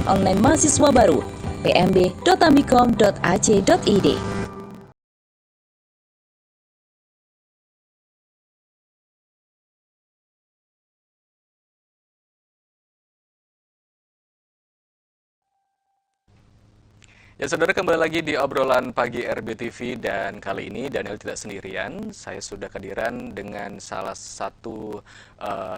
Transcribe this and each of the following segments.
online mahasiswa baru pmb.ambicom.ac.id. Ya, saudara, kembali lagi di obrolan pagi RBTV, dan kali ini Daniel tidak sendirian. Saya sudah kehadiran dengan salah satu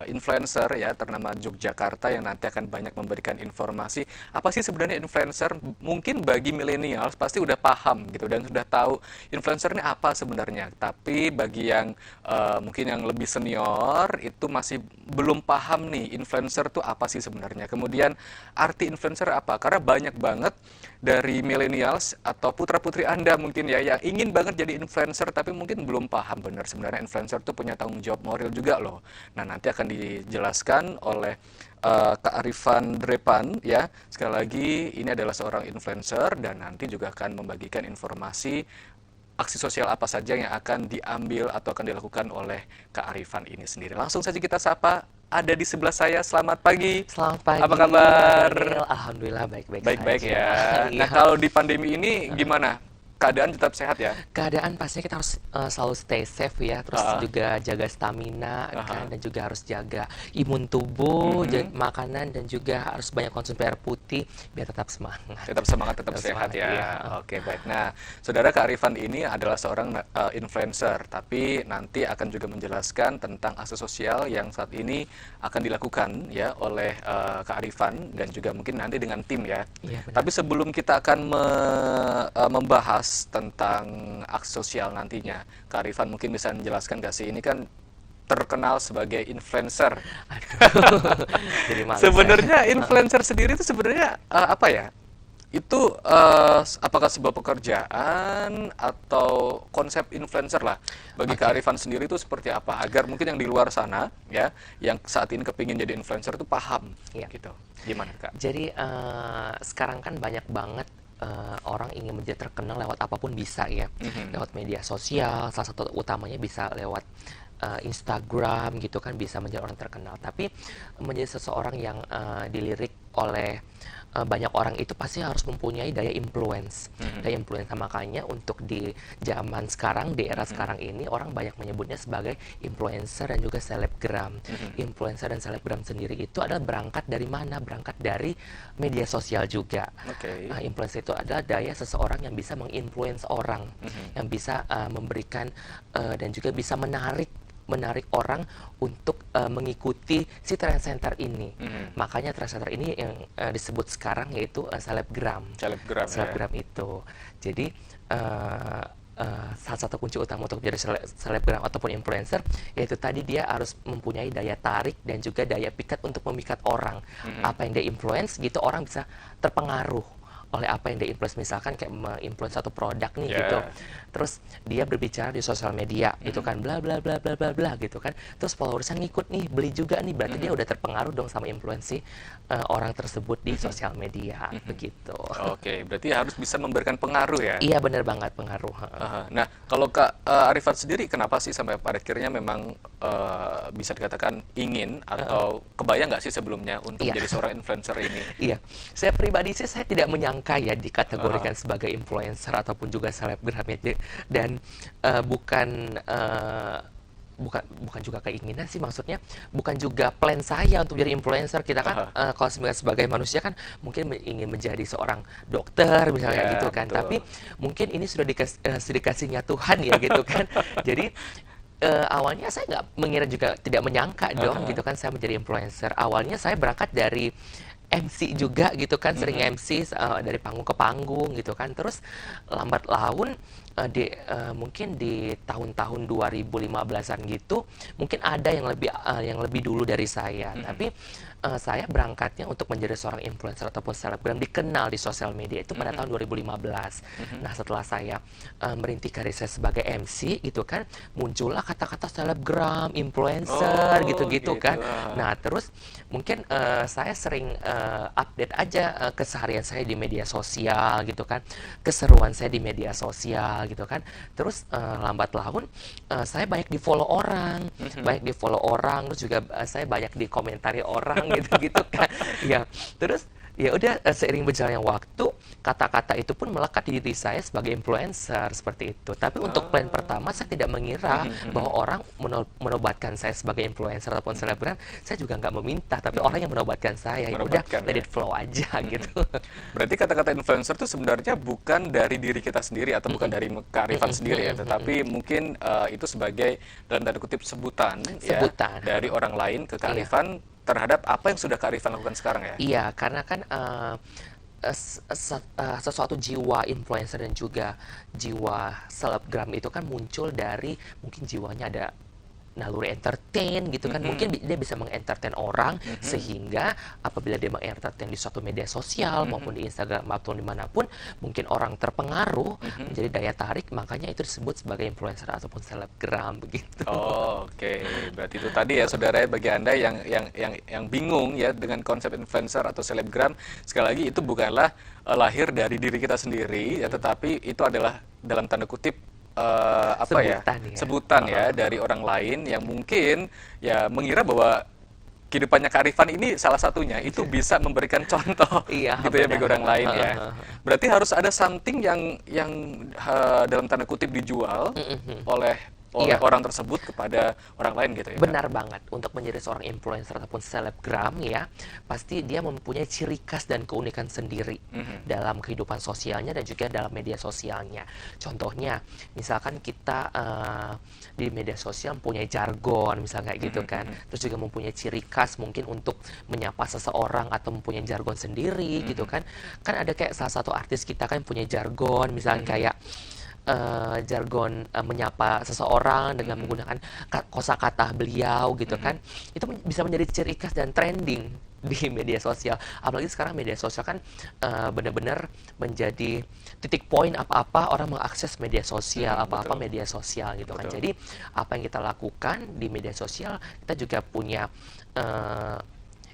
influencer ya ternama Yogyakarta yang nanti akan banyak memberikan informasi apa sih sebenarnya influencer. Mungkin bagi milenial pasti udah paham gitu dan sudah tahu influencer ini apa sebenarnya. Tapi bagi yang mungkin yang lebih senior itu masih belum paham nih influencer itu apa sih sebenarnya. Kemudian arti influencer apa? Karena banyak banget dari millennials atau putra-putri Anda mungkin ya yang ingin banget jadi influencer tapi mungkin belum paham benar sebenarnya influencer itu punya tanggung jawab moral juga loh. Nah, nanti akan dijelaskan oleh Kak Arifan Drepan ya. Sekali lagi ini adalah seorang influencer dan nanti juga akan membagikan informasi aksi sosial apa saja yang akan diambil atau akan dilakukan oleh Kak Arifan ini sendiri. Langsung saja kita sapa, ada di sebelah saya. Selamat pagi. Selamat pagi. Apa kabar? Daniel. Alhamdulillah baik-baik Baik-baik saja. ya. Nah, Iya. kalau di pandemi ini gimana? Keadaan tetap sehat ya? Keadaan pastinya kita harus selalu stay safe ya, terus Ah, juga jaga stamina aha. kan, dan juga harus jaga imun tubuh, Mhm. makanan, dan juga harus banyak konsumsi air putih biar tetap semangat. Tetap semangat, tetap Tetap sehat semangat, ya. iya. Oke, baik. Nah, saudara, Kak Arifan ini adalah seorang influencer, tapi nanti akan juga menjelaskan tentang aksi sosial yang saat ini akan dilakukan ya oleh Kak Arifan dan juga mungkin nanti dengan tim ya. Iya benar. Tapi sebelum kita akan membahas tentang aksi sosial nantinya, Kak Arifan mungkin bisa menjelaskan nggak sih, ini kan terkenal sebagai influencer. Aduh, jadi malu saya. Sebenarnya influencer sendiri itu sebenarnya apa ya? Itu apakah sebuah pekerjaan atau konsep influencer lah? Bagi Kak Oke. Arifan sendiri itu seperti apa? Agar mungkin yang di luar sana ya, yang saat ini kepingin jadi influencer itu paham Iya. gitu. Gimana, Kak? Jadi sekarang kan banyak banget orang ingin menjadi terkenal lewat apapun bisa ya, Mhm. lewat media sosial. Salah satu utamanya bisa lewat Instagram gitu kan, bisa menjadi orang terkenal. Tapi menjadi seseorang yang dilirik oleh banyak orang itu pasti harus mempunyai daya influence. Mhm. Daya influence, makanya untuk di zaman sekarang, di era Mhm. sekarang ini, orang banyak menyebutnya sebagai influencer dan juga selebgram. Mhm. Influencer dan selebgram sendiri itu adalah berangkat dari mana? Berangkat dari media sosial juga. Oke. Influencer itu adalah daya seseorang yang bisa menginfluence orang, Mhm. yang bisa memberikan dan juga bisa menarik orang untuk mengikuti si trend center ini. Mhm. Makanya trend center ini yang disebut sekarang yaitu selebgram. Selebgram ya. Selebgram itu. Jadi salah satu kunci utama untuk menjadi selebgram ataupun influencer yaitu tadi dia harus mempunyai daya tarik dan juga daya pikat untuk memikat orang. Mhm. Apa yang dia influence gitu, orang bisa terpengaruh oleh apa yang dia influence. Misalkan kayak influence satu produk nih Ya. gitu, terus dia berbicara di sosial media gitu kan, bla bla bla bla bla bla gitu kan, terus followersnya ngikut nih, beli juga nih, berarti dia udah terpengaruh dong sama influensi orang tersebut di sosial media begitu. Oke, berarti harus bisa memberikan pengaruh ya. Iya bener banget, pengaruh. Aha. Nah, kalau Kak Arifan sendiri, kenapa sih sampai pada akhirnya memang bisa dikatakan ingin atau kebayang nggak sih sebelumnya untuk Iya. menjadi seorang influencer ini? Iya, saya pribadi sih saya tidak menyangka ya Aha. dikategorikan sebagai influencer ataupun juga selebgram ya. Dan bukan bukan juga keinginan sih, maksudnya bukan juga plan saya untuk jadi influencer. Kita kan Aha. kalau sebagai manusia kan mungkin ingin menjadi seorang dokter misalnya Ya, gitu kan, betul. tapi mungkin ini sudah dikasihnya Tuhan ya gitu kan. Jadi awalnya saya nggak mengira, juga tidak menyangka dong Aha. gitu kan saya menjadi influencer. Awalnya saya berangkat dari MC juga gitu kan, sering Mhm. MC dari panggung ke panggung gitu kan. Terus lambat laun mungkin di tahun-tahun 2015-an gitu, mungkin ada yang lebih dulu dari saya. Mhm. Tapi saya berangkatnya untuk menjadi seorang influencer ataupun selebgram dikenal di sosial media itu pada Mhm. tahun 2015. Mhm. Nah, setelah saya merintis karir saya sebagai MC gitu kan, muncullah kata-kata selebgram, influencer Oh, gitu-gitu gitu. kan. Nah, terus mungkin saya sering update aja keseharian saya di media sosial gitu kan, keseruan saya di media sosial gitu kan. Terus lambat laun saya banyak di follow orang, terus juga saya banyak dikomentari orang gitu-gitu kan. Ya, terus ya udah seiring berjalannya waktu kata-kata itu pun melekat di diri saya sebagai influencer seperti itu. Tapi untuk plan pertama saya tidak mengira bahwa orang menobatkan saya sebagai influencer ataupun selebgram. Saya juga nggak meminta, tapi orang yang menobatkan saya. Ya udah, Menobatkan, let ya. it flow aja gitu. Berarti kata-kata influencer itu sebenarnya bukan dari diri kita sendiri atau bukan dari kearifan sendiri ya, tetapi mungkin itu sebagai dalam tanda kutip sebutan, Sebutan. ya, dari orang lain ke kearifan terhadap apa yang sudah kearifan lakukan sekarang ya. Iya, karena kan sesuatu jiwa influencer dan juga jiwa selebgram itu kan muncul dari mungkin jiwanya ada naluri entertain gitu kan. Mungkin dia bisa mengentertain orang sehingga apabila dia mengentertain di suatu media sosial maupun di Instagram maupun dimanapun, mungkin orang terpengaruh menjadi daya tarik, makanya itu disebut sebagai influencer ataupun selebgram begitu. Oh, oke. Berarti itu tadi ya saudara ya, bagi Anda yang bingung ya dengan konsep influencer atau selebgram, sekali lagi itu bukanlah lahir dari diri kita sendiri ya, tetapi itu adalah dalam tanda kutip apa ya, Sebutan ya. sebutan ya dari orang lain yang mungkin ya mengira bahwa kehidupannya kearifan ini salah satunya itu bisa memberikan contoh Iya, gitu ya bagi benar. orang lain ya. Berarti harus ada something yang dalam tanda kutip dijual oleh Iya. orang tersebut kepada orang lain gitu ya. Benar banget. Untuk menjadi seorang influencer ataupun selebgram ya, pasti dia mempunyai ciri khas dan keunikan sendiri dalam kehidupan sosialnya dan juga dalam media sosialnya. Contohnya, misalkan kita di media sosial mempunyai jargon, misalnya kayak gitu kan. Terus juga mempunyai ciri khas mungkin untuk menyapa seseorang atau mempunyai jargon sendiri gitu kan. Kan ada kayak salah satu artis kita kan punya jargon, misalnya kayak jargon menyapa seseorang dengan menggunakan kosakata beliau gitu kan, itu bisa menjadi ciri khas dan trending di media sosial. Apalagi sekarang media sosial kan benar-benar menjadi titik poin apa-apa orang mengakses media sosial, apa-apa betul. media sosial gitu kan. Betul. Jadi apa yang kita lakukan di media sosial, kita juga punya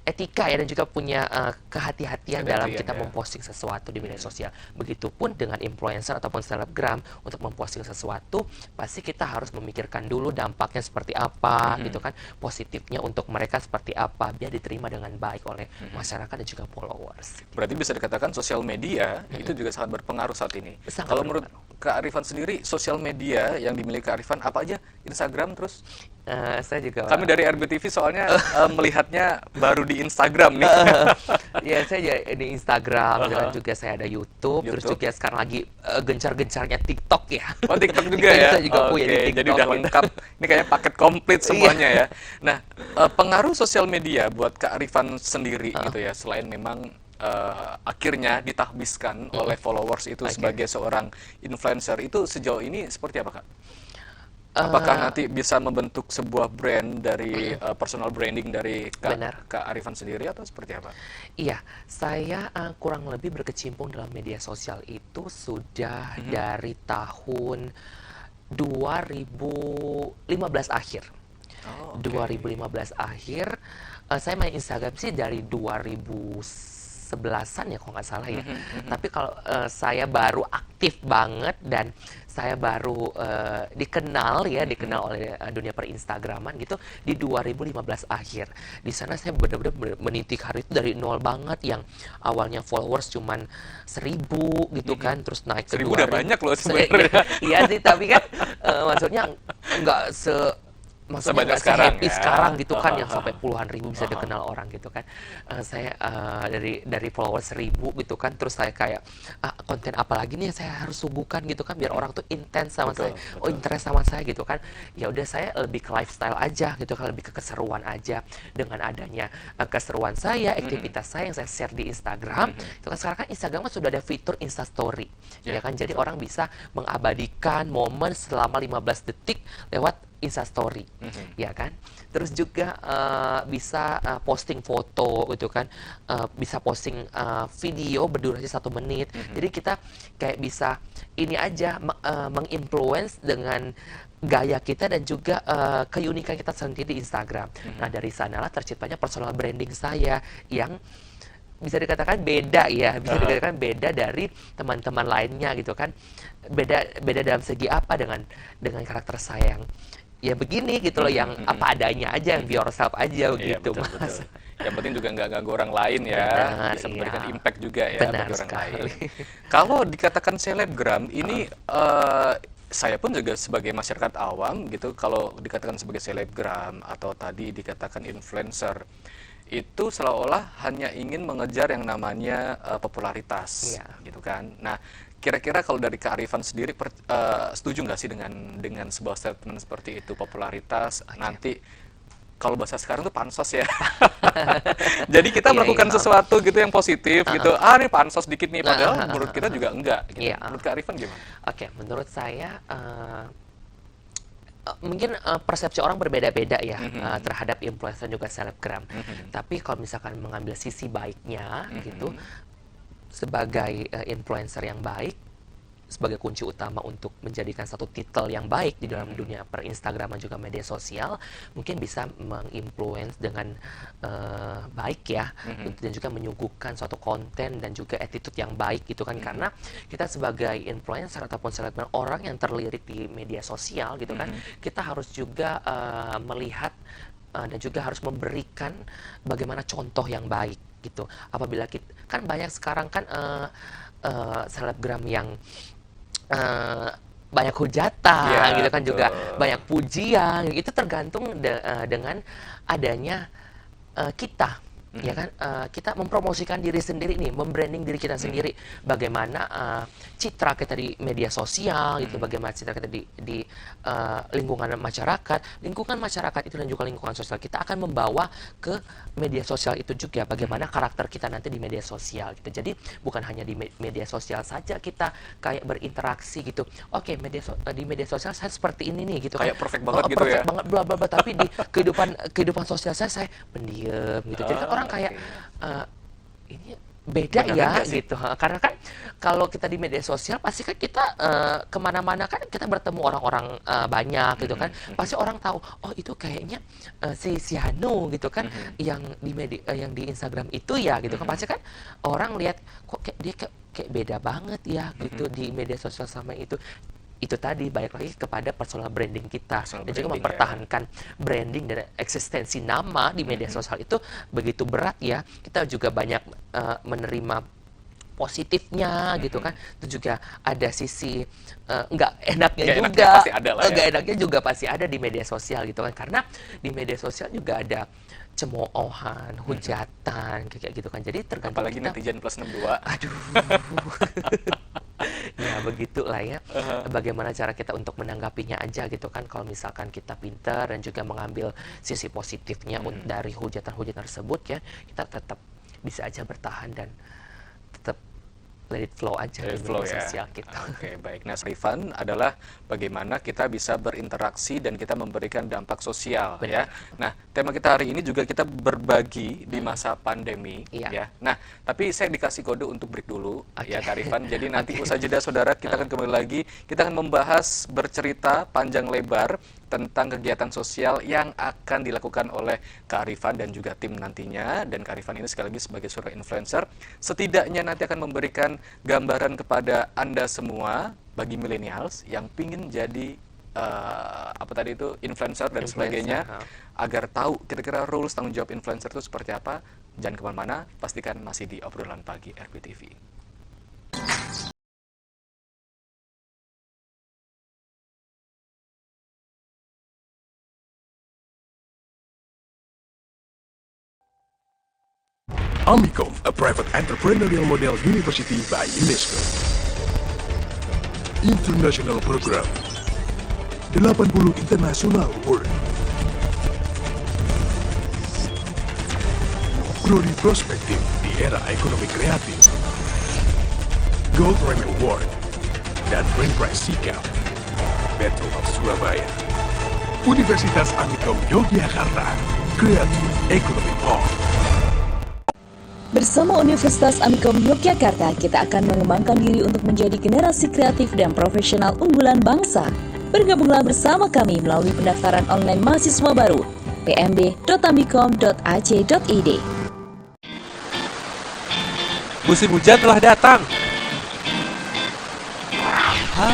etika ya, dan juga punya kehati-hatian dalam Kehati-hatian, kita ya. memposting sesuatu di media sosial. Begitupun dengan influencer ataupun selebgram, untuk memposting sesuatu pasti kita harus memikirkan dulu dampaknya seperti apa gitu kan, positifnya untuk mereka seperti apa biar diterima dengan baik oleh masyarakat dan juga followers. Berarti bisa dikatakan sosial media itu juga sangat berpengaruh saat ini. Sangat Kalau menurut berpengaruh. kearifan sendiri, sosial media yang dimiliki kearifan apa aja? Instagram terus? Saya juga Kami dari RBTV soalnya melihatnya baru di Instagram nih. ya saya di Instagram dan juga saya ada YouTube, terus YouTube. juga sekarang lagi gencar-gencarnya TikTok ya. Oh, TikTok juga TikTok ya? saya juga punya di Oke, TikTok jadi udah gitu. lengkap. Ini kayaknya paket komplit semuanya ya. Nah, pengaruh sosial media buat kearifan sendiri gitu ya, selain memang akhirnya ditahbiskan oleh followers itu Oke. sebagai seorang influencer, itu sejauh ini seperti apa, Kak? Apakah nanti bisa membentuk sebuah brand dari personal branding dari Benar. kearifan sendiri atau seperti apa? Iya, saya kurang lebih berkecimpung dalam media sosial itu sudah dari tahun 2015 akhir. Oh, oke. 2015 akhir, saya main Instagram sih dari 2011-an ya kalau nggak salah ya. Tapi kalau saya baru aktif banget dan saya baru dikenal oleh dunia perinstagraman gitu di 2015 akhir. Di sana saya benar-benar menitik hari itu dari nol banget, yang awalnya followers cuman 1.000 gitu kan, terus naik ke 1.000 udah 2.000. banyak loh sebenarnya. Iya sih, tapi kan maksudnya nggak maksudnya Sebanyak nggak sekarang se-happy ya. sekarang gitu kan, yang sampai puluhan ribu bisa dikenal orang gitu kan. Saya dari followers 1.000 gitu kan, terus saya kayak konten apa lagi nih yang saya harus suguhkan gitu kan biar orang tuh intens sama Betul, saya, betul. interest sama saya gitu kan. Ya udah, saya lebih ke lifestyle aja gitu kan, lebih ke keseruan aja. Dengan adanya keseruan saya, aktivitas saya yang saya share di Instagram itu kan, sekarang kan Instagram kan sudah ada fitur Insta Story ya kan, jadi orang bisa mengabadikan momen selama 15 detik lewat Insta Story, ya kan. Terus juga bisa posting foto gitu kan, bisa posting video berdurasi 1 menit. Jadi kita kayak bisa ini aja menginfluence dengan gaya kita dan juga keunikan kita sendiri di Instagram. Nah, dari sanalah terciptanya personal branding saya yang bisa dikatakan beda ya, bisa dikatakan beda dari teman-teman lainnya gitu kan. Beda dalam segi apa, dengan karakter saya yang ya begini gitu loh, yang apa adanya aja, yang be yourself aja Iya, begitu, betul, Mas. betul. Yang penting juga nggak ganggu orang lain ya, Benar, bisa iya. memberikan impact juga ya Benar bagi orang sekali. lain. Kalau dikatakan selebgram ini, saya pun juga sebagai masyarakat awam gitu, kalau dikatakan sebagai selebgram atau tadi dikatakan influencer, itu seolah-olah hanya ingin mengejar yang namanya popularitas, Iya. gitu kan. Nah, kira-kira kalau dari Kak Arifan sendiri, setuju nggak sih dengan sebuah statement seperti itu, popularitas nanti kalau bahasa sekarang tuh pansos ya. Jadi kita Iya, melakukan iya. sesuatu gitu yang positif gitu. Ini pansos dikit nih, padahal menurut kita juga enggak gitu. Iya. Menurut Kak Arifan gimana? Oke, menurut saya mungkin persepsi orang berbeda-beda ya terhadap influencer juga selebgram. Tapi kalau misalkan mengambil sisi baiknya gitu, sebagai influencer yang baik, sebagai kunci utama untuk menjadikan satu titel yang baik di dalam dunia per Instagram dan juga media sosial, mungkin bisa menginfluence dengan baik ya, dan juga menyuguhkan suatu konten dan juga attitude yang baik gitu kan, karena kita sebagai influencer ataupun selebgram, orang yang terlirik di media sosial gitu kan, kita harus juga melihat dan juga harus memberikan bagaimana contoh yang baik gitu. Apabila kita kan banyak sekarang kan selebgram yang banyak hujatan Ya, gitu kan, betul. juga banyak pujian, itu tergantung dengan adanya kita ya kan, kita mempromosikan diri sendiri nih, membranding diri kita sendiri, bagaimana citra kita di media sosial gitu, bagaimana citra kita di lingkungan masyarakat itu dan juga lingkungan sosial kita akan membawa ke media sosial itu juga, bagaimana karakter kita nanti di media sosial gitu. Jadi bukan hanya di media sosial saja kita kayak berinteraksi gitu, oke, di media sosial saya seperti ini nih gitu Kayak kan, perfect banget gitu perfect ya. banget bla bla bla, tapi di kehidupan sosial saya pendiam gitu. Jadi kan orang kayak ini beda Benar ya nggak sih? gitu. Karena kan kalau kita di media sosial pasti kan kita kemana-mana kan kita bertemu orang-orang banyak gitu kan, pasti orang tahu, oh itu kayaknya si Hanu gitu kan, yang di media yang di Instagram itu ya gitu kan, pasti kan orang lihat kok kayak dia kayak beda banget ya gitu di media sosial sama itu. Itu tadi balik lagi kepada personal branding kita, Personal dan juga branding, ya. mempertahankan branding dan eksistensi nama di media sosial itu begitu berat ya. Kita juga banyak menerima positifnya gitu kan, itu juga ada sisi nggak enaknya Nggak enaknya juga, pasti ada lah ya. nggak enaknya juga pasti ada di media sosial gitu kan, karena di media sosial juga ada cemoohan, hujatan kayak gitu kan, jadi tergantung Apalagi kita. netizen plus 62. Aduh. Ya begitulah ya, bagaimana cara kita untuk menanggapinya aja gitu kan. Kalau misalkan kita pintar dan juga mengambil sisi positifnya dari hujatan-hujatan tersebut ya, kita tetap bisa aja bertahan dan tetap let it flow aja Let di it flow media ya. sosial kita. Oke, baik. Nah, Rifan adalah bagaimana kita bisa berinteraksi dan kita memberikan dampak sosial ya. Nah, tema kita hari ini juga kita berbagi di masa pandemi Iya. ya. Nah, tapi saya dikasih kode untuk break dulu ya Kak Rifan. Jadi nanti usai jeda saudara kita akan kembali lagi. Kita akan membahas bercerita panjang lebar tentang kegiatan sosial yang akan dilakukan oleh Kak Arifan dan juga tim nantinya. Dan Kak Arifan ini sekali lagi sebagai seorang influencer, setidaknya nanti akan memberikan gambaran kepada Anda semua bagi millennials yang pingin jadi apa tadi itu influencer dan sebagainya, agar tahu kira-kira rules tanggung jawab influencer itu seperti apa. Jangan kemana-mana, pastikan masih di obrolan pagi RBTV. Amicom, a private entrepreneurial model university by UNESCO. International Program 80 International Award. Prodi Prospektif di era ekonomi kreatif. Gold Remy Award dan Grand Prize Sikap. Metro of Surabaya. Universitas Amicom Yogyakarta. Creative Economic Hub. Bersama Universitas Amikom Yogyakarta, kita akan mengembangkan diri untuk menjadi generasi kreatif dan profesional unggulan bangsa. Bergabunglah bersama kami melalui pendaftaran online mahasiswa baru pmb.amikom.ac.id. Musim hujan telah datang. Hah?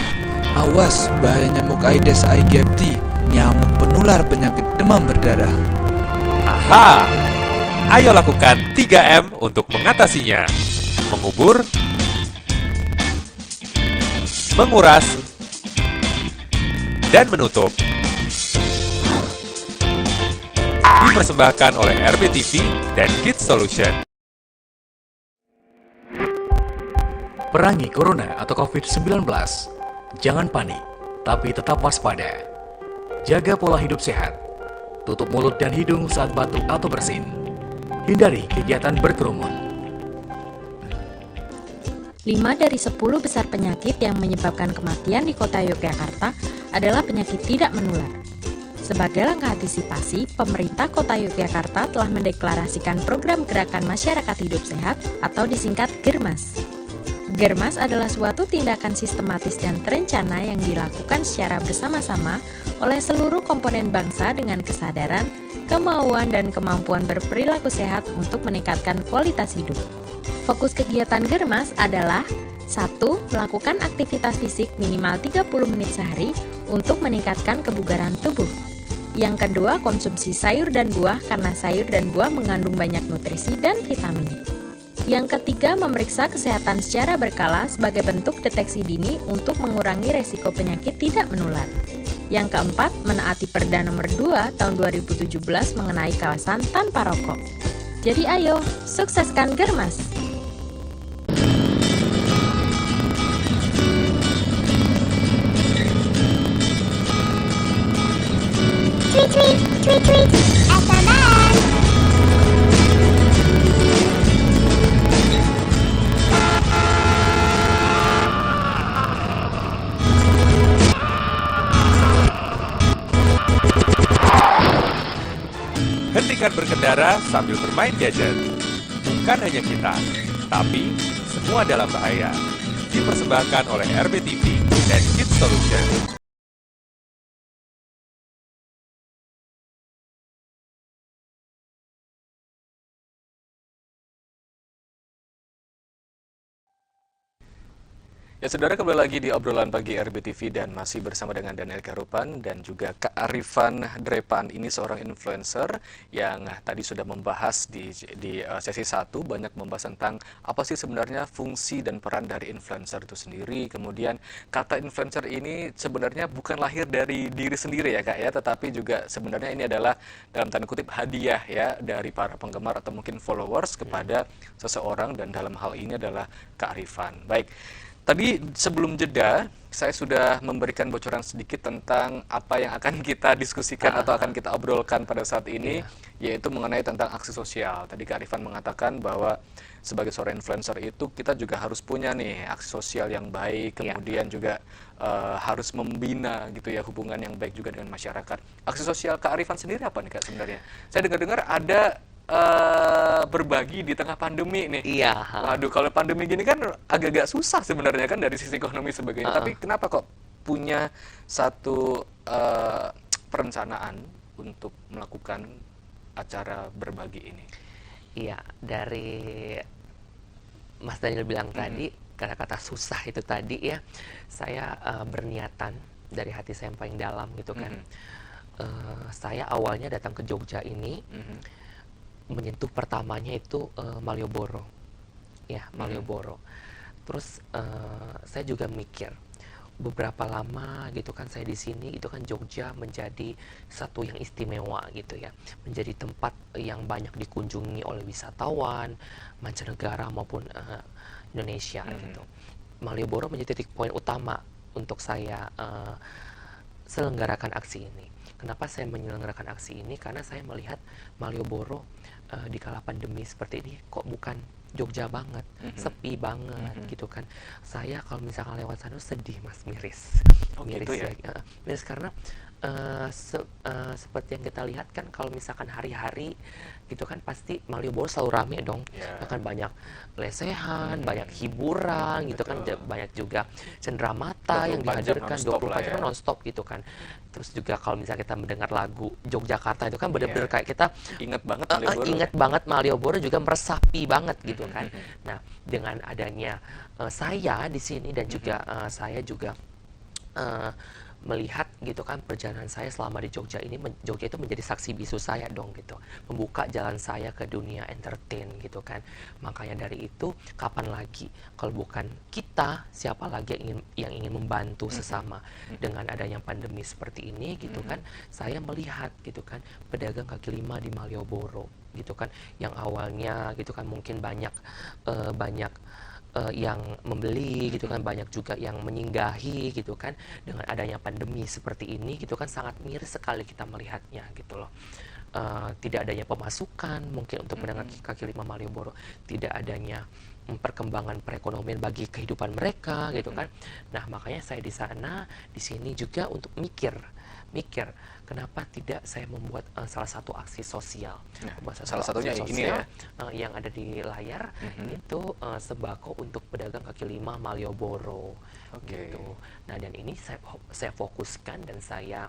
Awas, bahaya nyamuk Aedes aegypti, nyamuk penular penyakit demam berdarah. Aha! Ayo lakukan 3M untuk mengatasinya. Mengubur, menguras, dan menutup. Dipersembahkan oleh RBTV dan Kids Solution. Perangi Corona atau COVID-19. Jangan panik, tapi tetap waspada. Jaga pola hidup sehat. Tutup mulut dan hidung saat batuk atau bersin. Hindari kegiatan berkerumun. 5 dari 10 besar penyakit yang menyebabkan kematian di kota Yogyakarta adalah penyakit tidak menular. Sebagai langkah antisipasi, pemerintah kota Yogyakarta telah mendeklarasikan program Gerakan Masyarakat Hidup Sehat atau disingkat GERMAS. GERMAS adalah suatu tindakan sistematis dan terencana yang dilakukan secara bersama-sama oleh seluruh komponen bangsa dengan kesadaran, kemauan, dan kemampuan berperilaku sehat untuk meningkatkan kualitas hidup. Fokus kegiatan GERMAS adalah 1. Melakukan aktivitas fisik minimal 30 menit sehari untuk meningkatkan kebugaran tubuh. Yang kedua, konsumsi sayur dan buah karena sayur dan buah mengandung banyak nutrisi dan vitamin. Yang ketiga, memeriksa kesehatan secara berkala sebagai bentuk deteksi dini untuk mengurangi resiko penyakit tidak menular. Yang keempat, menaati Perda Nomor 2 Tahun 2017 mengenai kawasan tanpa rokok. Jadi ayo, sukseskan GERMAS! Tweet, tweet, tweet, tweet, SMS! Hentikan berkendara sambil bermain gadget. Bukan hanya kita, tapi semua dalam bahaya. Dipersembahkan oleh RBTV dan Kids Solution. Ya, saudara, kembali lagi di obrolan pagi RBTV dan masih bersama dengan Daniel Garupan dan juga Kak Arifan Drepan. Ini seorang influencer yang tadi sudah membahas di sesi 1, banyak membahas tentang apa sih sebenarnya fungsi dan peran dari influencer itu sendiri. Kemudian kata influencer ini sebenarnya bukan lahir dari diri sendiri ya Kak ya, tetapi juga sebenarnya ini adalah dalam tanda kutip hadiah ya dari para penggemar atau mungkin followers kepada seseorang, dan dalam hal ini adalah Kak Arifan. Baik. Tadi sebelum jeda, saya sudah memberikan bocoran sedikit tentang apa yang akan kita diskusikan atau akan kita obrolkan pada saat ini, yaitu mengenai tentang aksi sosial. Tadi Kak Arifan mengatakan bahwa sebagai seorang influencer itu kita juga harus punya nih aksi sosial yang baik, kemudian juga harus membina gitu ya hubungan yang baik juga dengan masyarakat. Aksi sosial Kak Arifan sendiri apa nih Kak sebenarnya? Saya dengar-dengar ada berbagi di tengah pandemi nih. Iya. Waduh, kalau pandemi gini kan agak-agak susah sebenarnya kan dari sisi ekonomi sebagainya. Tapi kenapa kok punya satu perencanaan untuk melakukan acara berbagi ini? Iya, dari Mas Daniel bilang tadi, kata-kata susah itu tadi ya, saya berniatan dari hati saya yang paling dalam gitu kan. Saya awalnya datang ke Jogja ini, menyentuh pertamanya itu Malioboro, ya Malioboro. Terus saya juga mikir beberapa lama gitu kan saya di sini, itu kan Jogja menjadi satu yang istimewa gitu ya, menjadi tempat yang banyak dikunjungi oleh wisatawan mancanegara maupun Indonesia gitu. Malioboro menjadi titik poin utama untuk saya selenggarakan aksi ini. Kenapa saya menyelenggarakan aksi ini? Karena saya melihat Malioboro di kala pandemi seperti ini kok bukan Jogja banget, sepi banget gitu kan. Saya kalau misalkan lewat sana sedih Mas, miris. Miris gitu ya. Miris karena seperti yang kita lihat kan kalau misalkan hari-hari gitu kan pasti Malioboro selalu rame dong. Akan banyak lesehan, banyak hiburan gitu kan, banyak juga cenderamata yang dihadirkan 24 jam non-stop gitu kan. Terus juga kalau misalnya kita mendengar lagu Yogyakarta itu kan benar-benar kayak kita ingat banget Malioboro. Ingat banget Malioboro, juga meresapi banget gitu kan. Nah, dengan adanya saya di sini dan juga saya juga melihat gitu kan perjalanan saya selama di Jogja ini. Jogja itu menjadi saksi bisu saya dong gitu, membuka jalan saya ke dunia entertain gitu kan. Makanya dari itu, kapan lagi kalau bukan kita, siapa lagi yang ingin membantu sesama dengan adanya pandemi seperti ini gitu kan. Saya melihat gitu kan pedagang kaki lima di Malioboro gitu kan, yang awalnya gitu kan mungkin banyak yang membeli gitu kan, banyak juga yang menyinggahi gitu kan. Dengan adanya pandemi seperti ini gitu kan, sangat miris sekali kita melihatnya gitu loh. Tidak adanya pemasukan mungkin untuk pedagang kaki lima Malioboro, tidak adanya perkembangan perekonomian bagi kehidupan mereka gitu kan. Nah, makanya saya di sana, di sini juga untuk mikir kenapa tidak saya membuat salah satu aksi sosial. Salah satunya aksi ini ya, yang ada di layar itu sembako untuk pedagang kaki lima Malioboro. Gitu. Nah, dan ini saya fokuskan dan saya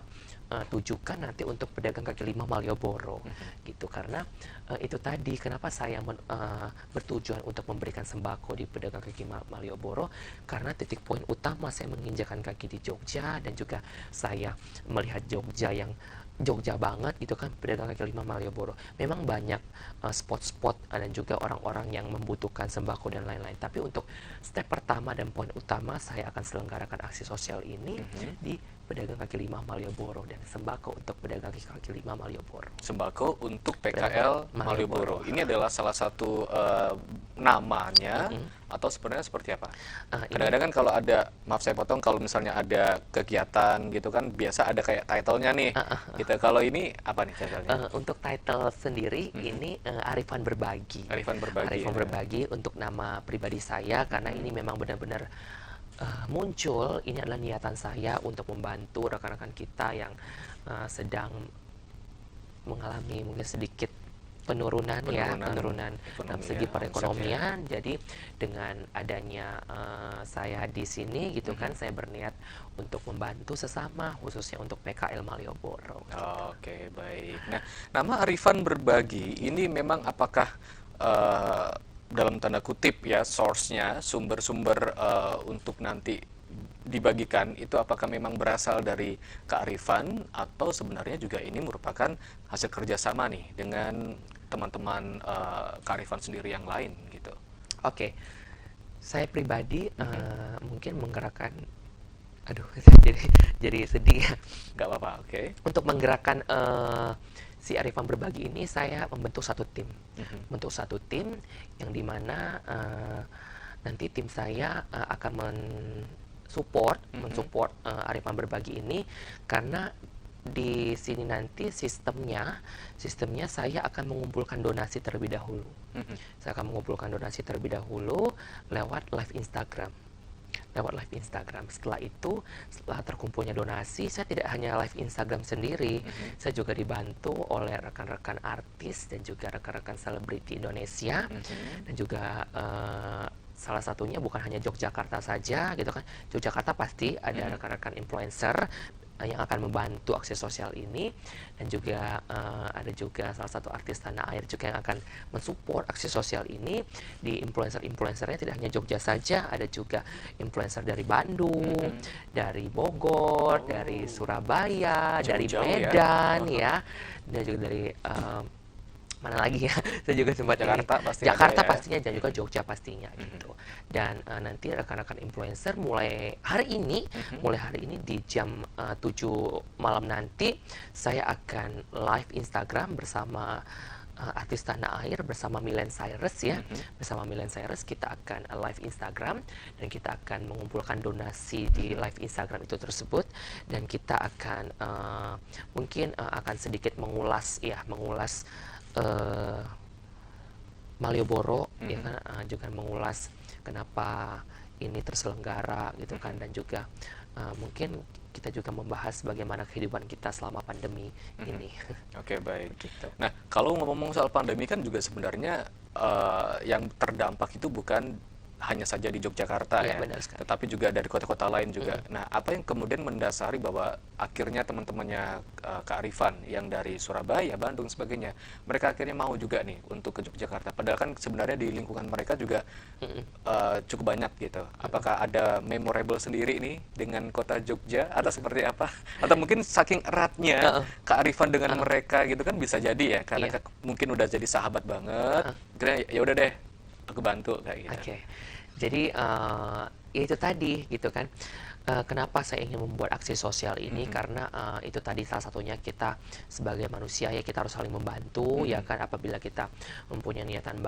tujukan nanti untuk pedagang kaki lima Malioboro gitu, karena itu tadi kenapa saya bertujuan untuk memberikan sembako di pedagang kaki Malioboro, karena titik poin utama saya menginjakan kaki di Jogja, dan juga saya melihat Jogja yang Jogja banget gitu kan, pedagang kaki lima Malioboro. Memang banyak spot-spot dan juga orang-orang yang membutuhkan sembako dan lain-lain. Tapi untuk step pertama dan poin utama, saya akan selenggarakan aksi sosial ini di pedagang kaki lima Malioboro, dan sembako untuk pedagang kaki lima Malioboro. Sembako untuk PKL Malioboro. Ini adalah salah satu namanya, atau sebenarnya seperti apa? Kadang-kadang kan kalau ada, maaf saya potong, kalau misalnya ada kegiatan gitu kan, biasa ada kayak title-nya nih. Gitu. Kalau ini apa nih title-nya? Untuk title sendiri ini Arifan Berbagi. Arifan Berbagi untuk nama pribadi saya, karena ini memang benar-benar muncul, ini adalah niatan saya untuk membantu rekan-rekan kita yang sedang mengalami mungkin sedikit penurunan dalam segi perekonomian. Jadi dengan adanya saya di sini gitu kan, saya berniat untuk membantu sesama, khususnya untuk PKL Malioboro. Oke, baik. Nah, nama Arifan Berbagi ini memang apakah dalam tanda kutip ya, source-nya, sumber-sumber untuk nanti dibagikan itu apakah memang berasal dari kearifan, atau sebenarnya juga ini merupakan hasil kerjasama nih dengan teman-teman kearifan sendiri yang lain gitu? Oke. Saya pribadi mungkin menggerakkan, jadi sedih ya. Gak apa-apa, oke. Untuk menggerakkan si Arifan Berbagi ini, saya membentuk satu tim. Bentuk satu tim yang dimana nanti tim saya akan mensupport Arifan Berbagi ini, karena di sini nanti sistemnya saya akan mengumpulkan donasi terlebih dahulu. Saya akan mengumpulkan donasi terlebih dahulu lewat live Instagram. Setelah itu, setelah terkumpulnya donasi, saya tidak hanya live Instagram sendiri, saya juga dibantu oleh rekan-rekan artis dan juga rekan-rekan selebriti Indonesia, dan juga salah satunya bukan hanya Yogyakarta saja gitu kan. Yogyakarta pasti ada rekan-rekan influencer yang akan membantu aksi sosial ini, dan juga ada juga salah satu artis tanah air juga yang akan mensupport aksi sosial ini. Di influencernya tidak hanya Jogja saja, ada juga influencer dari Bandung, dari Bogor, dari Surabaya, dari Medan ya, dan juga dari mana lagi ya, saya juga sempat Jakarta pastinya, dan juga Jogja pastinya gitu. Dan nanti rekan-rekan influencer mulai hari ini di jam 7 malam nanti, saya akan live Instagram bersama artis tanah air, bersama Milen Cyrus ya. Bersama Milen Cyrus kita akan live Instagram, dan kita akan mengumpulkan donasi di live Instagram itu tersebut, dan kita akan mungkin akan sedikit mengulas Malioboro ya kan, juga mengulas kenapa ini terselenggara gitu kan, dan juga mungkin kita juga membahas bagaimana kehidupan kita selama pandemi ini. Oke, baik. Gitu. Nah, kalau ngomong soal pandemi kan juga sebenarnya yang terdampak itu bukan hanya saja di Yogyakarta Iya, ya, benar sekali. tetapi juga dari kota-kota lain juga. Nah, apa yang kemudian mendasari bahwa akhirnya teman-temannya Kak Arifan yang dari Surabaya, Bandung, sebagainya, mereka akhirnya mau juga nih untuk ke Yogyakarta. Padahal kan sebenarnya di lingkungan mereka juga cukup banyak gitu. Apakah ada memorable sendiri nih dengan kota Jogja atau seperti apa? Atau mungkin saking eratnya Kak Arifan dengan mereka gitu kan bisa jadi ya, karena Iya. mungkin udah jadi sahabat banget. Kira ya udah deh, aku bantu kayak gitu. Oke. Jadi ya itu tadi gitu kan. Kenapa saya ingin membuat aksi sosial ini? Karena itu tadi salah satunya kita sebagai manusia ya kita harus saling membantu ya kan. Apabila kita mempunyai niatan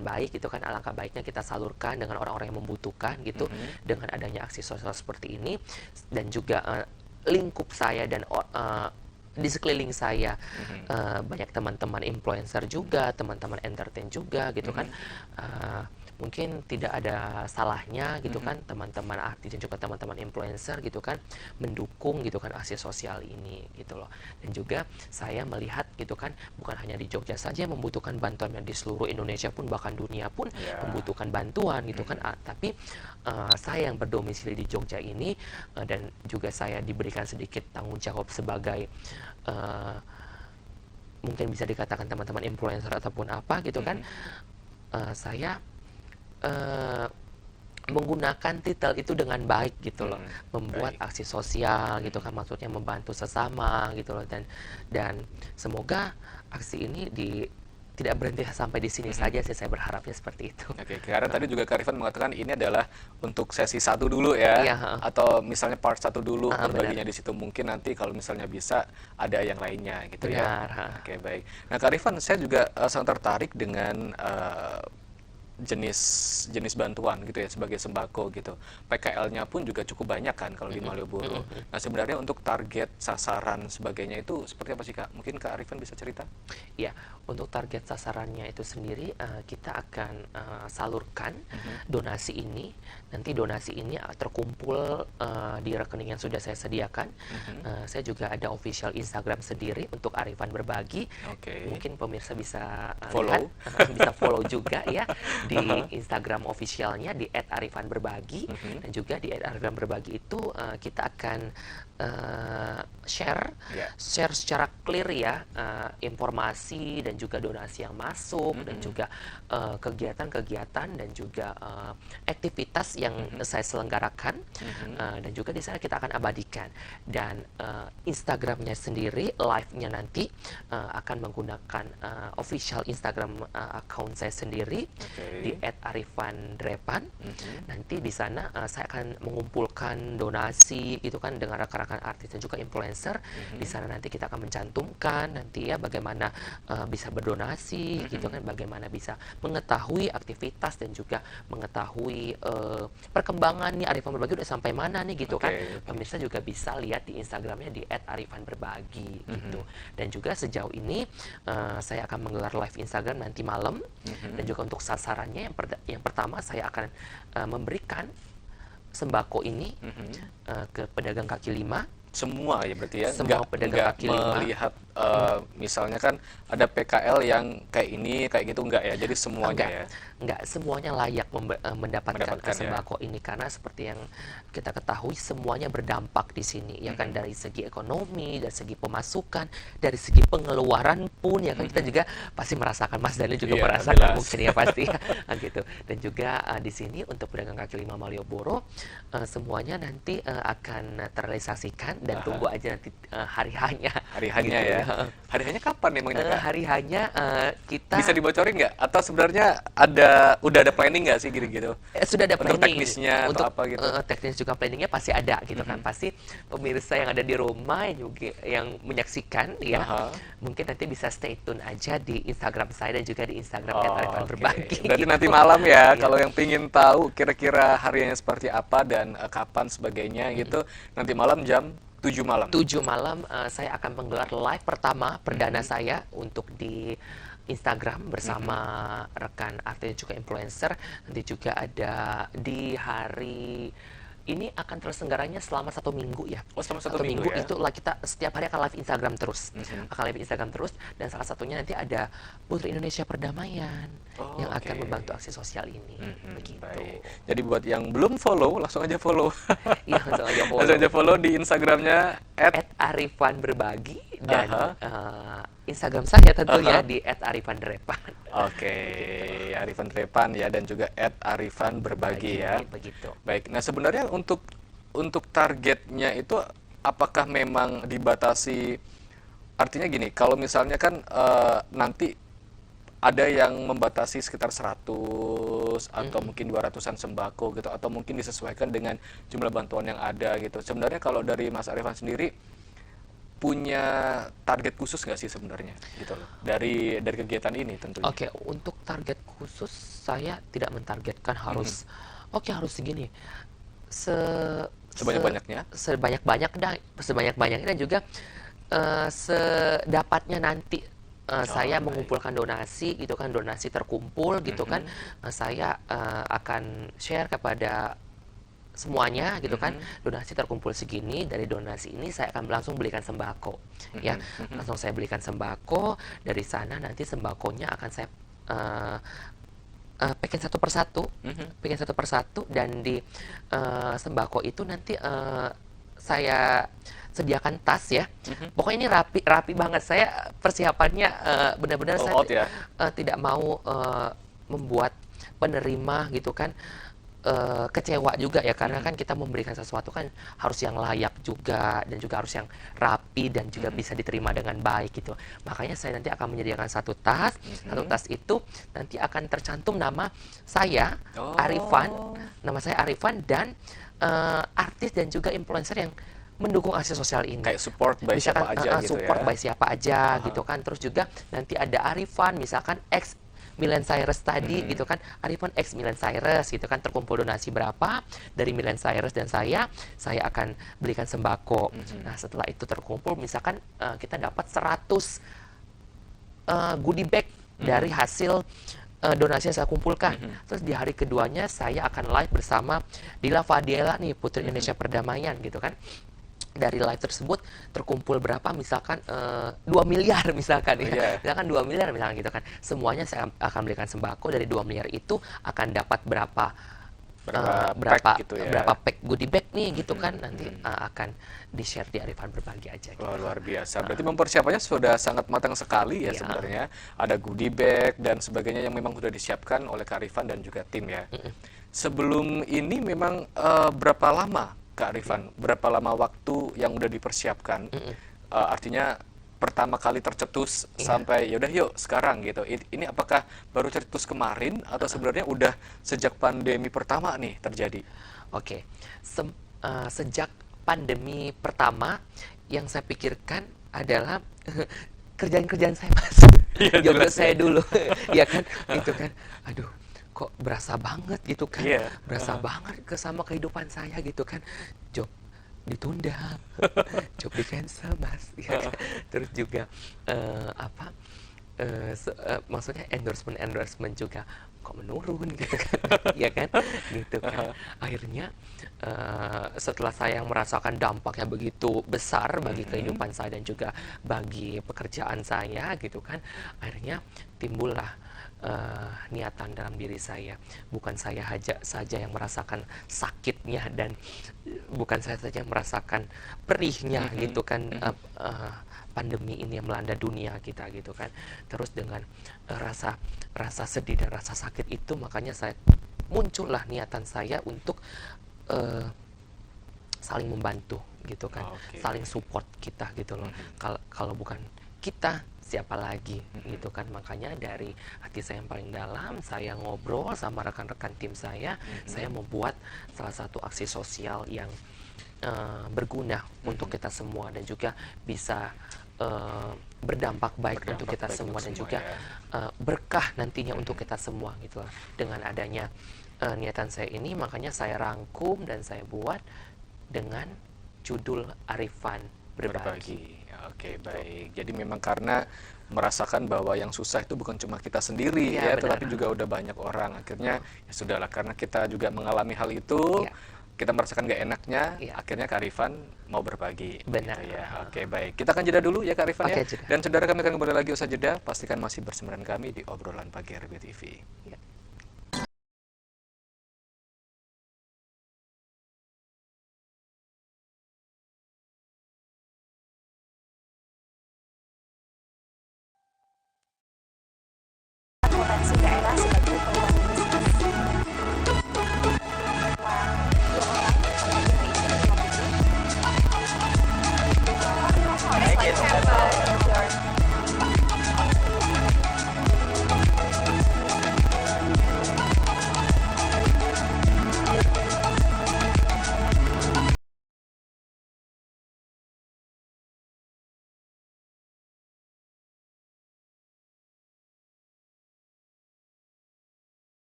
baik gitu kan, alangkah baiknya kita salurkan dengan orang-orang yang membutuhkan gitu. Dengan adanya aksi sosial seperti ini, dan juga lingkup saya dan di sekeliling saya banyak teman-teman influencer juga, teman-teman entertain juga gitu kan. Mungkin tidak ada salahnya gitu kan teman-teman artis dan juga teman-teman influencer gitu kan mendukung gitu kan aksi sosial ini gitu loh. Dan juga saya melihat gitu kan bukan hanya di Jogja saja yang membutuhkan bantuan, di seluruh Indonesia pun bahkan dunia pun membutuhkan bantuan gitu kan. Tapi saya yang berdomisili di Jogja ini dan juga saya diberikan sedikit tanggung jawab sebagai mungkin bisa dikatakan teman-teman influencer ataupun apa gitu kan. Saya menggunakan titel itu dengan baik gitu loh, membuat aksi sosial gitu kan, maksudnya membantu sesama gitu loh, dan semoga aksi ini tidak berhenti sampai di sini saja sih, saya berharapnya seperti itu. Oke, karena tadi juga Kak Arifan mengatakan ini adalah untuk sesi 1 dulu ya, Iya, atau misalnya part 1 dulu berbaginya benar. di situ, mungkin nanti kalau misalnya bisa ada yang lainnya gitu Benar, ya. Oke, baik. Nah, Kak Arifan, saya juga sangat tertarik dengan jenis bantuan gitu ya sebagai sembako gitu. PKL-nya pun juga cukup banyak kan kalau di Malioboro. Nah, sebenarnya untuk target sasaran sebagainya itu seperti apa sih Kak? Mungkin Kak Arifan bisa cerita? Ya, untuk target sasarannya itu sendiri kita akan salurkan donasi ini. Nanti donasi ini terkumpul di rekening yang sudah saya sediakan. Saya juga ada official Instagram sendiri untuk Arifan Berbagi. Mungkin pemirsa bisa follow, bisa follow juga ya di Instagram officialnya di @arifanberbagi. Dan juga di @arifanberbagi itu kita akan share secara clear ya informasi dan juga donasi yang masuk dan juga kegiatan-kegiatan dan juga aktivitas yang saya selenggarakan, dan juga di sana kita akan abadikan. Dan Instagramnya sendiri live-nya nanti akan menggunakan official Instagram account saya sendiri di @arifandrepan. Nanti di sana saya akan mengumpulkan donasi gitu kan dengan rekan-rekan artis dan juga influencer. Di sana nanti kita akan mencantumkan nanti ya bagaimana bisa berdonasi gitu kan, bagaimana bisa mengetahui aktivitas dan juga mengetahui perkembangan nih Arifan Berbagi udah sampai mana nih gitu kan. Pemirsa juga bisa lihat di Instagramnya di @arifanberbagi gitu. Dan juga sejauh ini saya akan menggelar live Instagram nanti malam. Dan juga untuk sasarannya yang pertama saya akan memberikan sembako ini ke pedagang kaki lima. Semua ya berarti ya, semua pedagang kaki lima. Melihat misalnya kan ada PKL yang kayak ini kayak gitu, enggak ya, jadi semuanya enggak semuanya layak mendapatkan ya. sembako ini, karena seperti yang kita ketahui semuanya berdampak di sini ya kan, dari segi ekonomi, dari segi pemasukan, dari segi pengeluaran pun ya kan, kita juga pasti merasakan, Mas Daniel juga merasakan mungkin ya pasti gitu. Dan juga di sini untuk pedagang kaki lima Malioboro semuanya nanti akan terrealisasikan, dan tunggu aja nanti hari-hanya gitu, ya. Hari-hanya kapan emangnya Kak? Hari-hanya kita bisa dibocorin nggak? Atau sebenarnya udah ada planning nggak sih gitu-gitu? Sudah ada planning. Untuk teknisnya untuk atau apa gitu? Teknis juga planningnya pasti ada gitu kan. Pasti pemirsa yang ada di rumah yang menyaksikan ya, mungkin nanti bisa stay tune aja di Instagram saya dan juga di Instagram Arifan Berbagi. Berarti gitu. nanti malam ya, kalau yang pingin tahu kira-kira harinya seperti apa dan kapan sebagainya gitu, nanti malam jam 7 malam. 7 malam saya akan menggelar live pertama perdana saya untuk di Instagram bersama rekan artis juga influencer. Nanti juga ada di hari ini akan terselenggaranya selama 1 minggu ya. Oh, selama 1 minggu ya? Itulah kita setiap hari akan live Instagram terus. Akan live Instagram terus, dan salah satunya nanti ada Putri Indonesia Perdamaian yang akan membantu aksi sosial ini. Begitu. Baik. Jadi buat yang belum follow, langsung aja follow. Iya, langsung aja follow. Langsung aja follow di Instagramnya @arifanberbagi dan Instagram saya tentunya di @arifanderepan. Oke, Arifan Drepan ya, dan juga @arifanberbagi ya. Begitu. Baik. Nah, sebenarnya untuk targetnya itu apakah memang dibatasi? Artinya gini, kalau misalnya kan nanti ada yang membatasi sekitar 100 atau mungkin 200-an sembako gitu, atau mungkin disesuaikan dengan jumlah bantuan yang ada gitu. Sebenarnya kalau dari Mas Arifan sendiri punya target khusus nggak sih sebenarnya gitu loh dari kegiatan ini tentunya? Oke, untuk target khusus saya tidak mentargetkan harus harus segini. Sebanyak-banyaknya? Sebanyak-banyaknya, dan juga sedapatnya nanti saya mengumpulkan donasi gitu kan, donasi terkumpul gitu kan, saya akan share kepada semuanya gitu kan. Donasi terkumpul segini, dari donasi ini saya akan langsung belikan sembako ya, langsung saya belikan sembako. Dari sana nanti sembakonya akan saya packing satu persatu, dan di sembako itu nanti saya sediakan tas ya. Pokoknya ini rapi banget. Saya persiapannya benar-benar saya tidak mau membuat penerima gitu kan kecewa juga ya, karena kan kita memberikan sesuatu kan harus yang layak juga, dan juga harus yang rapi dan juga bisa diterima dengan baik gitu. Makanya saya nanti akan menyediakan satu tas. Satu tas itu nanti akan tercantum nama saya, nama saya Arifan, dan artis dan juga influencer yang mendukung aksi sosial ini. Kayak support by siapa aja gitu support ya. by siapa aja gitu kan. Terus juga nanti ada Arifan misalkan X Milen Cyrus tadi gitu kan, Arifan X Milen Cyrus gitu kan, terkumpul donasi berapa dari Milen Cyrus dan saya akan belikan sembako. Nah, setelah itu terkumpul misalkan kita dapat 100 goodie bag dari hasil donasi yang saya kumpulkan. Terus di hari keduanya saya akan live bersama Dila Fadiela nih, Putri Indonesia Perdamaian gitu kan. Dari live tersebut terkumpul berapa, misalkan 2 miliar misalkan ya. Misalkan 2 miliar misalkan gitu kan. Semuanya saya akan berikan sembako. Dari 2 miliar itu akan dapat berapa pack gitu ya. Berapa pack goodie bag nih gitu kan. Nanti akan di-share di Arifan Berbagi aja gitu. Luar biasa. Berarti mempersiapannya sudah sangat matang sekali ya sebenarnya. Ada goodie bag dan sebagainya yang memang sudah disiapkan oleh Kak Arifan dan juga tim ya. Sebelum ini memang berapa lama Kak Arifan, berapa lama waktu yang udah dipersiapkan? Artinya pertama kali tercetus sampai yaudah yuk sekarang gitu. Ini apakah baru tercetus kemarin atau sebenarnya udah sejak pandemi pertama nih terjadi? Oke, sejak pandemi pertama yang saya pikirkan adalah kerjaan saya Mas. Job saya dulu, ya kan, gitu kan. Aduh, kok berasa banget gitu kan, berasa banget sama kehidupan saya gitu kan. Job ditunda, job di cancel Mas, ya kan? Terus juga maksudnya endorsement juga kok menurun gitu kan, ya kan, gitu kan. Akhirnya setelah saya merasakan dampaknya begitu besar bagi kehidupan saya dan juga bagi pekerjaan saya gitu kan, akhirnya timbullah niatan dalam diri saya. Bukan saya saja yang merasakan sakitnya, dan bukan saya saja yang merasakan perihnya gitu kan, pandemi ini yang melanda dunia kita gitu kan. Terus dengan rasa sedih dan rasa sakit itu, makanya muncullah niatan saya untuk saling membantu gitu kan, saling support kita gitu loh. Kalau bukan kita, siapa lagi gitu kan. Makanya dari hati saya yang paling dalam, saya ngobrol sama rekan-rekan tim saya membuat salah satu aksi sosial yang berguna untuk kita semua, dan juga bisa berdampak baik untuk kita semua, dan juga berkah nantinya untuk kita semua gitu lah. Dengan adanya niatan saya ini, makanya saya rangkum dan saya buat dengan judul Arifan Berbagi. Oke, baik. Jadi memang karena merasakan bahwa yang susah itu bukan cuma kita sendiri ya, tetapi juga udah banyak orang. Akhirnya ya sudahlah, karena kita juga mengalami hal itu, kita merasakan nggak enaknya, akhirnya Kak Arifan mau berbagi. Benar. Gitu ya. Oke, baik. Kita akan jeda dulu ya Kak Arifan ya. Jeda. Dan saudara, kami akan kembali lagi usai jeda. Pastikan masih bersama dengan kami di obrolan pagi RBTV. Ya. Potensi daerah sebagai peluang investasi.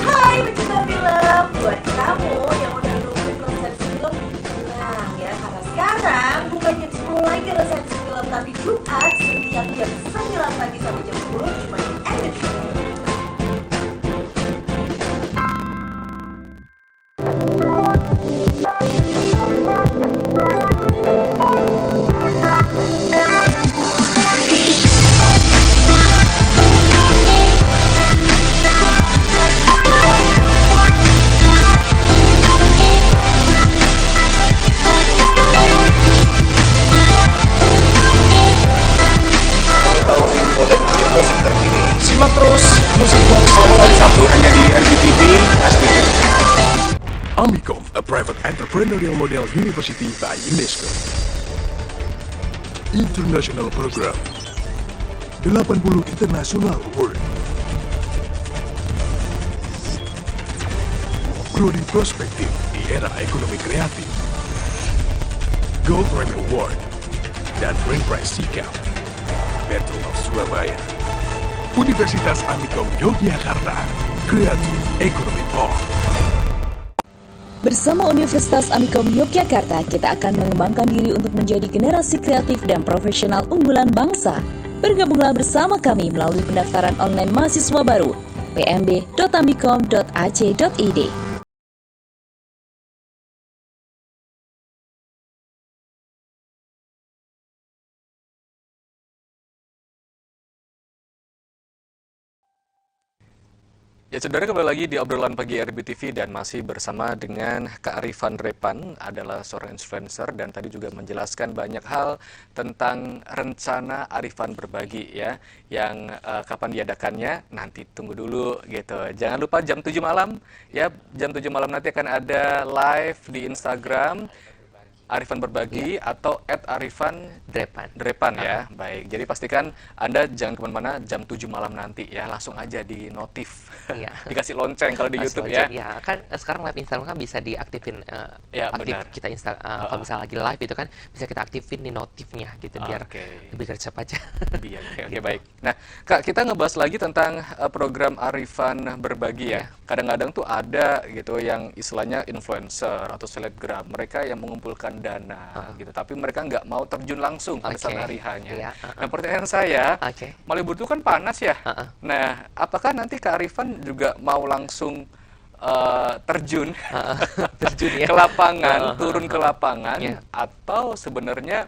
Hai pecinta film, buat kamu yang udah nungguin resensi film, tenang ya, karena sekarang bukan jam 10 lagi resensi film, tapi Jumat setiap jam 9 pagi sampai jam 10 cuma di MNC. Simak terus musik box hari Sabtu hanya di RBTV STV. Amicom, a private entrepreneurial model university by UNESCO. International Program 80 International Award. Prodi Prospektif di era ekonomi kreatif. Gold Grammy Award dan Grand Prize Sikap. Battle of Surabaya. Universitas Amicom Yogyakarta, Kreatif Ekonomi Pop. Bersama Universitas Amicom Yogyakarta, kita akan mengembangkan diri untuk menjadi generasi kreatif dan profesional unggulan bangsa. Bergabunglah bersama kami melalui pendaftaran online mahasiswa baru pmb.amicom.ac.id. Ya, saudara, kembali lagi di obrolan pagi RBTV dan masih bersama dengan Kak Arifan Repan, adalah seorang influencer dan tadi juga menjelaskan banyak hal tentang rencana Arifan Berbagi ya, yang kapan diadakannya nanti tunggu dulu gitu. Jangan lupa jam 7 malam ya, jam 7 malam nanti akan ada live di Instagram Arifan Berbagi atau @ArifanDrepan ya. Baik, jadi pastikan Anda jangan kemana-mana jam 7 malam nanti ya, langsung aja di notif. Dikasih lonceng kalau di YouTube ya. Ya, kan sekarang live Instagram kan bisa diaktifin, aktif benar. kita kalau misalnya lagi live itu kan bisa kita aktifin di notifnya gitu biar lebih gercep aja. Iya, oke, baik. Nah, Kak, kita ngebahas lagi tentang program Arifan Berbagi ya. Kadang-kadang tuh ada gitu yang istilahnya influencer atau selebgram, mereka yang mengumpulkan dana gitu, tapi mereka nggak mau terjun langsung pada saat hari hanya. Nah, pertanyaan saya, Malibu itu kan panas ya. Nah, apakah nanti Kak Arifan juga mau langsung terjun ya. ke lapangan, turun ke lapangan, atau sebenarnya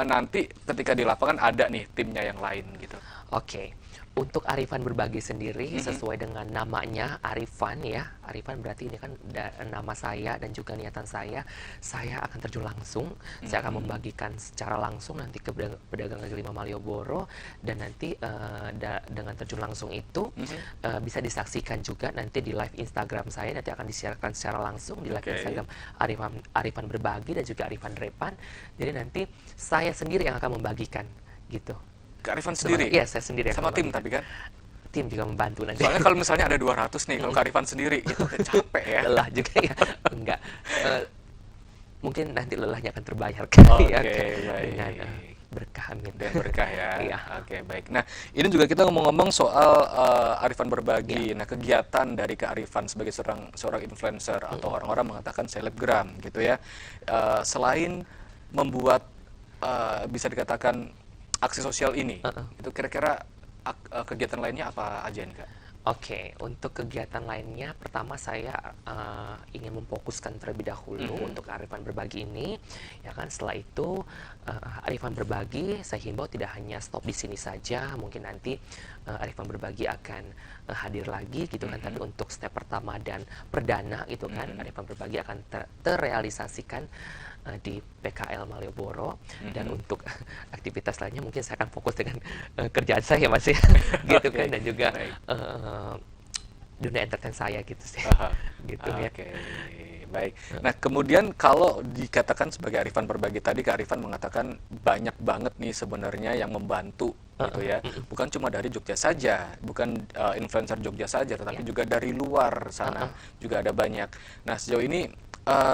nanti ketika di lapangan ada nih timnya yang lain gitu? Oke. Untuk Arifan Berbagi sendiri sesuai dengan namanya Arifan ya. Arifan berarti ini kan nama saya dan juga niatan saya akan terjun langsung. Saya akan membagikan secara langsung nanti ke pedagang kaki lima Malioboro, dan nanti dengan terjun langsung itu bisa disaksikan juga nanti di live Instagram saya, nanti akan disiarkan secara langsung di live Instagram Arifan Berbagi dan juga Arifan Repan. Jadi nanti saya sendiri yang akan membagikan gitu. Kak Arifan sendiri? Iya, saya sendiri. Sama tim tapi kan? Tim juga membantu nanti. Soalnya kalau misalnya ada 200 nih, kalau Kak Arifan sendiri, itu capek ya? Lelah juga ya. Enggak. Mungkin mungkin nanti lelahnya akan terbayarkan ya Oke, kan, baik. dengan berkah, amin. Dan berkah ya. Iya. Oke, baik. Nah, ini juga kita ngomong-ngomong soal arifan berbagi. Nah, kegiatan dari kearifan sebagai seorang influencer atau orang-orang mengatakan selebgram gitu ya. Selain membuat bisa dikatakan aksi sosial ini, itu kira-kira kegiatan lainnya apa aja nih, Kak? Oke, untuk kegiatan lainnya, pertama saya ingin memfokuskan terlebih dahulu untuk kearifan berbagi ini, ya kan. Setelah itu arifan berbagi, saya himbau tidak hanya stop di sini saja, mungkin nanti arifan berbagi akan hadir lagi gitu kan. Tapi untuk step pertama dan perdana gitu kan, arifan berbagi akan terrealisasikan di PKL Malioboro. Dan untuk aktivitas lainnya mungkin saya akan fokus dengan kerjaan saya Mas ya gitu kan, dan juga dunia entertain saya gitu sih. Gitu ya. Oke, baik. Nah, kemudian kalau dikatakan sebagai arifan berbagi tadi, Kak Arifan mengatakan banyak banget nih sebenarnya yang membantu gitu ya. Bukan cuma dari Jogja saja, bukan influencer Jogja saja, tetapi juga dari luar sana juga ada banyak. Nah, sejauh ini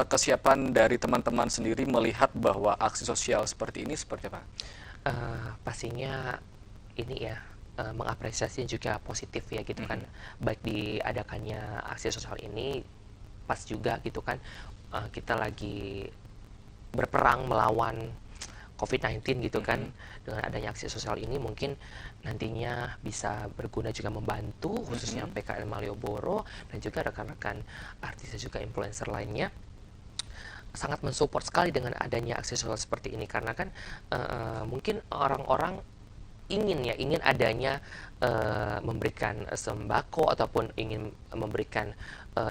kesiapan dari teman-teman sendiri melihat bahwa aksi sosial seperti ini seperti apa? Pastinya ini ya, mengapresiasi juga positif ya gitu kan. Baik diadakannya aksi sosial ini pas juga gitu kan, kita lagi berperang melawan COVID-19 gitu kan. Dengan adanya aksi sosial ini mungkin nantinya bisa berguna juga membantu khususnya PKL Malioboro dan juga rekan-rekan artis dan juga influencer lainnya. Sangat mensupport sekali dengan adanya aksi sosial seperti ini, karena kan mungkin orang-orang ingin adanya memberikan sembako ataupun ingin memberikan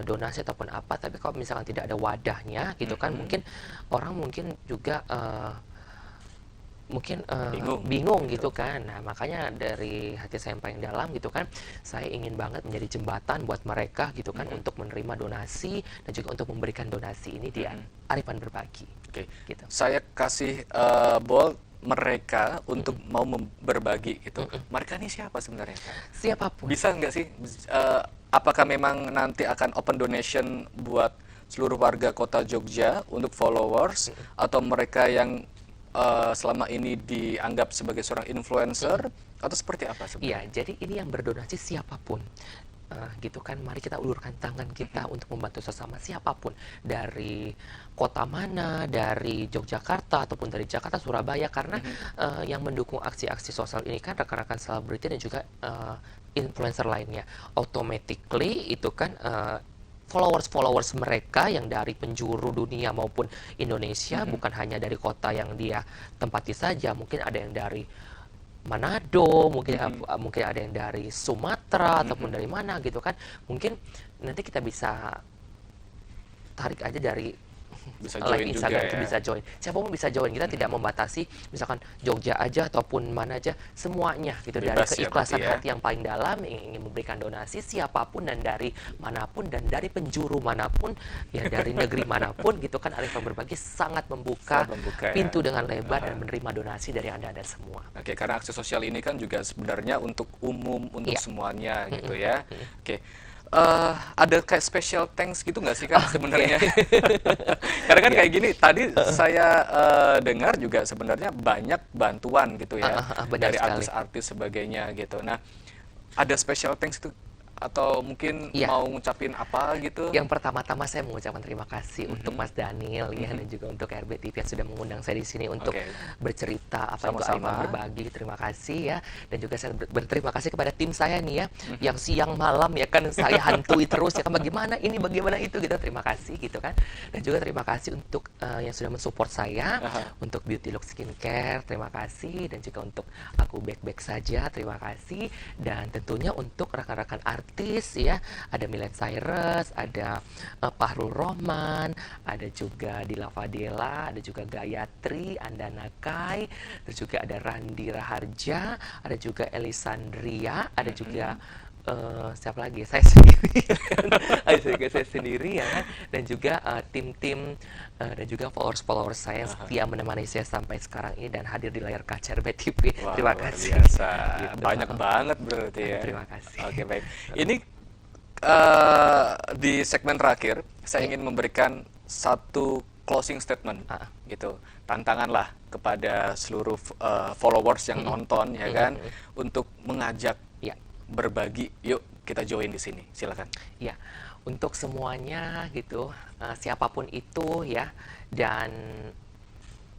donasi ataupun apa, tapi kalau misalkan tidak ada wadahnya gitu kan, mungkin orang juga bingung gitu kan. Nah, makanya dari hati saya yang paling dalam gitu kan, saya ingin banget menjadi jembatan buat mereka gitu kan, untuk menerima donasi dan juga untuk memberikan donasi ini di arifan berbagi. Oke. Gitu. Saya kasih bol mereka untuk mau berbagi gitu. Mereka ini siapa sebenarnya, Kak? Siapapun. Bisa nggak sih? Apakah memang nanti akan open donation buat seluruh warga kota Jogja untuk followers, atau mereka yang selama ini dianggap sebagai seorang influencer, atau seperti apa sebenarnya? Iya, jadi ini yang berdonasi siapapun. Gitu kan, mari kita ulurkan tangan kita untuk membantu sesama, siapapun, dari kota mana, dari Yogyakarta ataupun dari Jakarta, Surabaya, karena yang mendukung aksi-aksi sosial ini kan rekan-rekan selebriti dan juga influencer lainnya. Automatically itu kan followers mereka yang dari penjuru dunia maupun Indonesia, bukan hanya dari kota yang dia tempati saja, mungkin ada yang dari Manado, mungkin ada yang dari Sumatera ataupun dari mana gitu kan. Mungkin nanti kita bisa tarik aja dari Bisa live join Instagram, juga itu ya. bisa join. Siapapun bisa join. Kita tidak membatasi misalkan Jogja aja ataupun mana aja, semuanya gitu. Dari Bebas ya keikhlasan berarti ya. hati yang paling dalam ingin memberikan donasi, siapapun dan dari manapun dan dari penjuru manapun ya, dari negeri manapun gitu kan. Arifan berbagi sangat membuka, Sangat membuka ya. pintu dengan lebar dan menerima donasi dari Anda semua. Oke, karena aksi sosial ini kan juga sebenarnya untuk umum, untuk semuanya gitu ya. Oke. Ada kayak special thanks gitu nggak sih, Kak, sebenarnya? Karena kan kayak gini, tadi saya dengar juga sebenarnya banyak bantuan gitu ya benar dari sekali. artis-artis sebagainya gitu. Nah, ada special thanks itu atau mungkin Iya. mau ngucapin apa gitu? Yang pertama-tama saya mengucapkan terima kasih untuk Mas Daniel ya, dan juga untuk RBTV yang sudah mengundang saya di sini untuk Oke. bercerita apa itu Sama-sama. Arifan berbagi. Terima kasih ya. Dan juga saya berterima kasih kepada tim saya nih ya, yang siang malam ya kan saya hantui terus ya kan, bagaimana ini bagaimana itu gitu. Terima kasih gitu kan. Dan juga terima kasih untuk yang sudah mensupport saya untuk Beauty Look Skincare. Terima kasih. Dan juga untuk Aku Baik-Baik Saja. Terima kasih. Dan tentunya untuk rekan-rekan artis ya, ada Miley Cyrus, ada Fahrul Rohman, ada juga Dila Fadela, ada juga Gayatri, Andana Kai, terus juga ada Randi Raharja, ada juga Elisandria, ada juga siapa lagi? Saya sendiri kan? Ada juga saya sendiri ya kan? Dan juga tim-tim dan juga followers saya yang setia menemani saya sampai sekarang ini dan hadir di layar kaca RBTV. Wah, Terima luar kasih. biasa. Gitu. Banyak banget berarti ya. Terima kasih. Oke, baik. Ini di segmen terakhir saya ingin memberikan satu closing statement gitu, tantangan lah kepada seluruh followers yang nonton ya kan, untuk mengajak berbagi, yuk kita join di sini, silakan. Ya, untuk semuanya gitu, siapapun itu ya, dan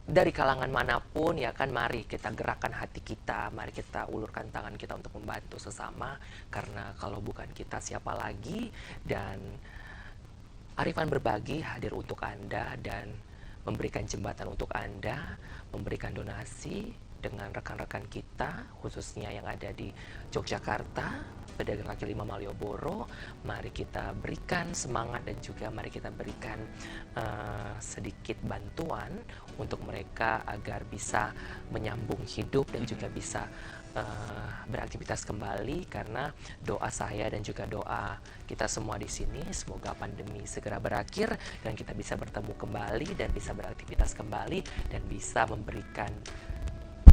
dari kalangan manapun ya kan, mari kita gerakkan hati kita, mari kita ulurkan tangan kita untuk membantu sesama, karena kalau bukan kita siapa lagi. Dan Arifan Berbagi hadir untuk Anda dan memberikan jembatan untuk Anda, memberikan donasi dengan rekan-rekan kita, khususnya yang ada di Yogyakarta, pedagang kaki lima Malioboro. Mari kita berikan semangat dan juga mari kita berikan sedikit bantuan untuk mereka agar bisa menyambung hidup dan juga bisa beraktivitas kembali, karena doa saya dan juga doa kita semua di sini semoga pandemi segera berakhir dan kita bisa bertemu kembali dan bisa beraktivitas kembali dan bisa memberikan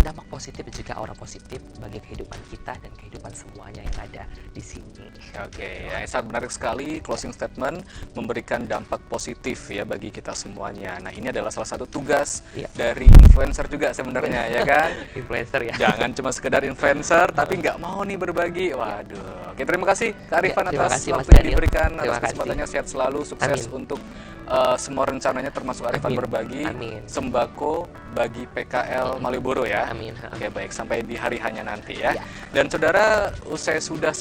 dampak positif dan juga aura positif bagi kehidupan kita dan kehidupan semuanya yang ada di sini. Oke, sangat menarik sekali closing statement, memberikan dampak positif ya bagi kita semuanya. Nah, ini adalah salah satu tugas dari influencer juga sebenarnya ya kan. Influencer ya. Jangan cuma sekedar influencer tapi nggak mau nih berbagi. Waduh. Oke, terima kasih Kak Arifan atas waktu yang diberikan, atas kesempatannya. Sehat selalu, sukses untuk semua rencananya termasuk Arifan Berbagi. Sembako bagi PKL Malioboro ya. Amin. Oke, baik, sampai di hari hanya nanti ya. Dan saudara, saya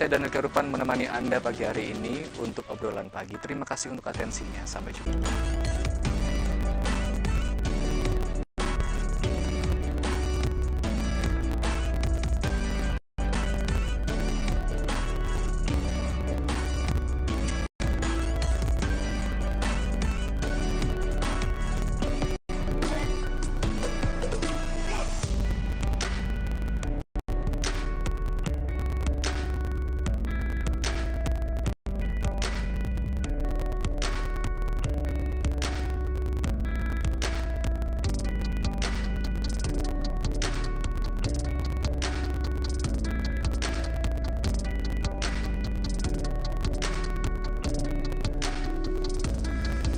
Daniel Kerupan menemani Anda pagi hari ini untuk obrolan pagi. Terima kasih untuk atensinya. Sampai jumpa.